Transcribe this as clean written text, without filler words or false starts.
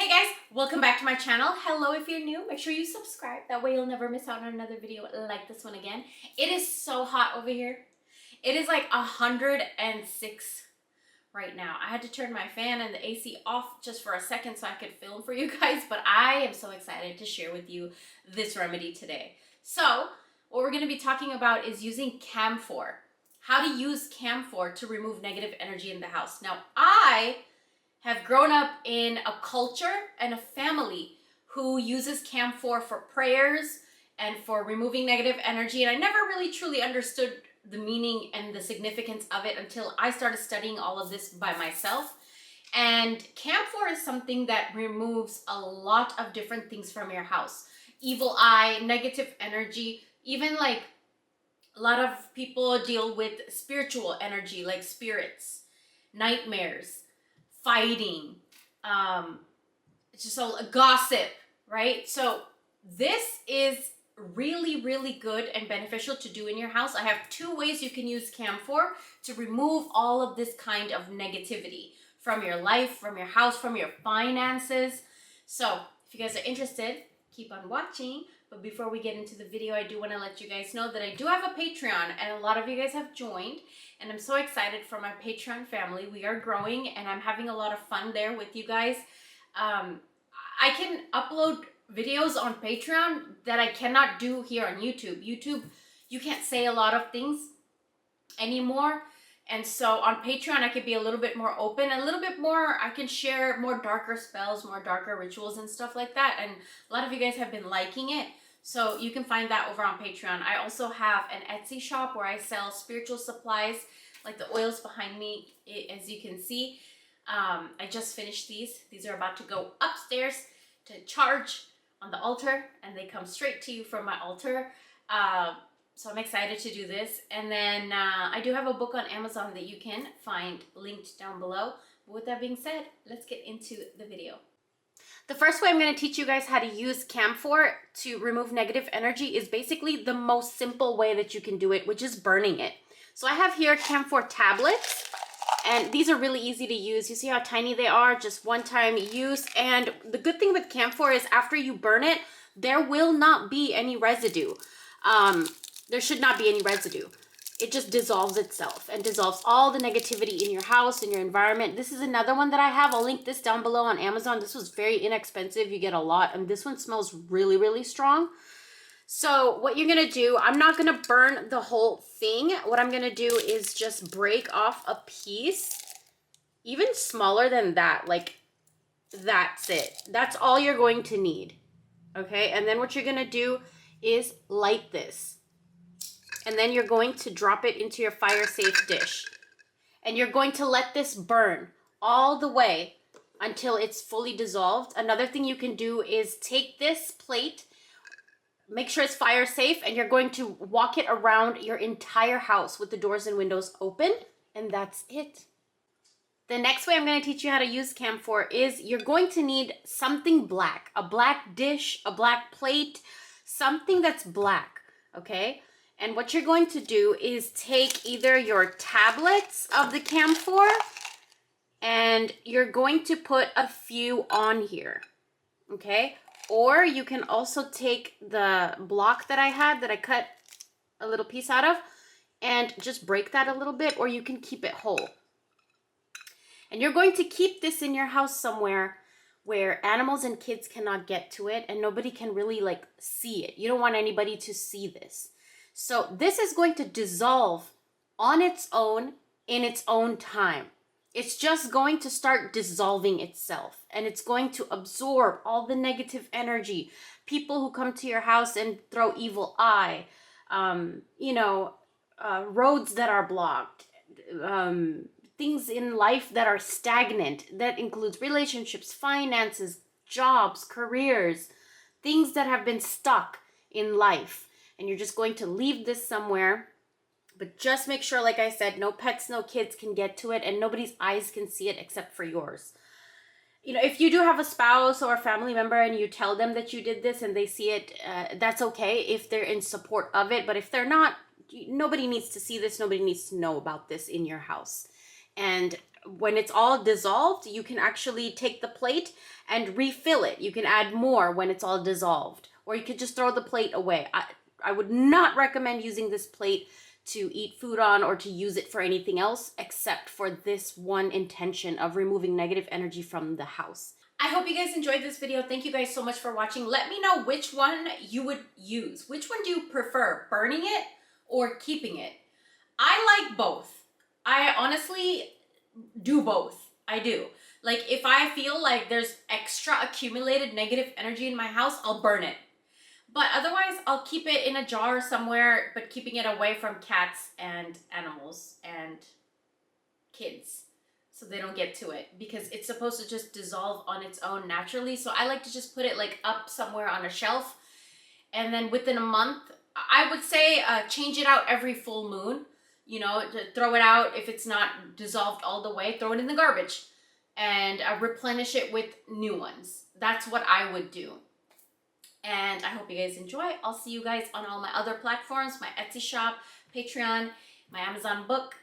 Hey guys, welcome back to my channel. Hello if you're new, make sure you subscribe. That way you'll never miss out on another video like this one again. It is so hot over here. It is like 106 right now. I had to turn my fan and the AC off just for a second so I could film for you guys, but I am so excited to share with you this remedy today. So, what we're going to be talking about is using Camphor. How to use Camphor to remove negative energy in the house. Now, I have grown up in a culture and a family who uses Camphor for prayers and for removing negative energy, and I never really truly understood the meaning and the significance of it until I started studying all of this by myself. And Camphor is something that removes a lot of different things from your house. Evil eye, negative energy, even like a lot of people deal with spiritual energy like spirits, nightmares, fighting, it's just a gossip, right? So this is really good and beneficial to do in your house. I have two ways you can use Camphor to remove all of this kind of negativity from your life, from your house, from your finances. So if you guys are interested, keep on watching. But before we get into the video, I do want to let you guys know that I do have a Patreon, and a lot of you guys have joined, and I'm so excited for my Patreon family. We are growing, and I'm having a lot of fun there with you guys. I can upload videos on Patreon that I cannot do here on YouTube. YouTube, you can't say a lot of things anymore. And so on Patreon, I could be a little bit more open, a little bit more, I can share more darker spells, more darker rituals and stuff like that. And a lot of you guys have been liking it. So you can find that over on Patreon. I also have an Etsy shop where I sell spiritual supplies, like the oils behind me, as you can see. I just finished these. These are about to go upstairs to charge on the altar, and they come straight to you from my altar. So I'm excited to do this. And then I do have a book on Amazon that you can find linked down below. But with that being said, let's get into the video. The first way I'm going to teach you guys how to use Camphor to remove negative energy is basically the most simple way that you can do it, which is burning it. So I have here Camphor tablets, and these are really easy to use. You see how tiny they are, just one-time use. And the good thing with Camphor is after you burn it, there will not be any residue. There should not be any residue. It just dissolves itself and dissolves all the negativity in your house, in your environment. This is another one that I have. I'll link this down below on Amazon. This was very inexpensive. You get a lot, and this one smells really strong. So what you're going to do, I'm not going to burn the whole thing. What I'm going to do is just break off a piece, even smaller than that. Like, that's it. That's all you're going to need. Okay, and then what you're going to do is light this. And then you're going to drop it into your fire-safe dish. And you're going to let this burn all the way until it's fully dissolved. Another thing you can do is take this plate, make sure it's fire-safe, and you're going to walk it around your entire house with the doors and windows open, and that's it. The next way I'm going to teach you how to use Camphor is you're going to need something black. A black dish, a black plate, something that's black, okay? And what you're going to do is take either your tablets of the Camphor, and you're going to put a few on here, okay? Or you can also take the block that I had that I cut a little piece out of and just break that a little bit, or you can keep it whole. And you're going to keep this in your house somewhere where animals and kids cannot get to it and nobody can really like see it. You don't want anybody to see this. So this is going to dissolve on its own in its own time. It's just going to start dissolving itself, and it's going to absorb all the negative energy. People who come to your house and throw evil eye, roads that are blocked, things in life that are stagnant. That includes relationships, finances, jobs, careers, things that have been stuck in life. And you're just going to leave this somewhere, but just make sure, like I said, no pets, no kids can get to it, and nobody's eyes can see it except for yours. You know, if you do have a spouse or a family member and you tell them that you did this and they see it, that's okay if they're in support of it. But if they're not, nobody needs to see this. Nobody needs to know about this in your house. And when it's all dissolved, you can actually take the plate and refill it. You can add more when it's all dissolved, or you could just throw the plate away. I would not recommend using this plate to eat food on or to use it for anything else except for this one intention of removing negative energy from the house. I hope you guys enjoyed this video. Thank you guys so much for watching. Let me know which one you would use. Which one do you prefer, burning it or keeping it? I like both. I honestly do both. I do. Like, if I feel like there's extra accumulated negative energy in my house, I'll burn it. But otherwise, I'll keep it in a jar somewhere, but keeping it away from cats and animals and kids, so they don't get to it, because it's supposed to just dissolve on its own naturally. So I like to just put it like up somewhere on a shelf, and then within a month, I would say change it out every full moon. You know, to throw it out if it's not dissolved all the way, throw it in the garbage, and replenish it with new ones. That's what I would do. And I hope you guys enjoy. I'll see you guys on all my other platforms, my Etsy shop, Patreon, my Amazon book.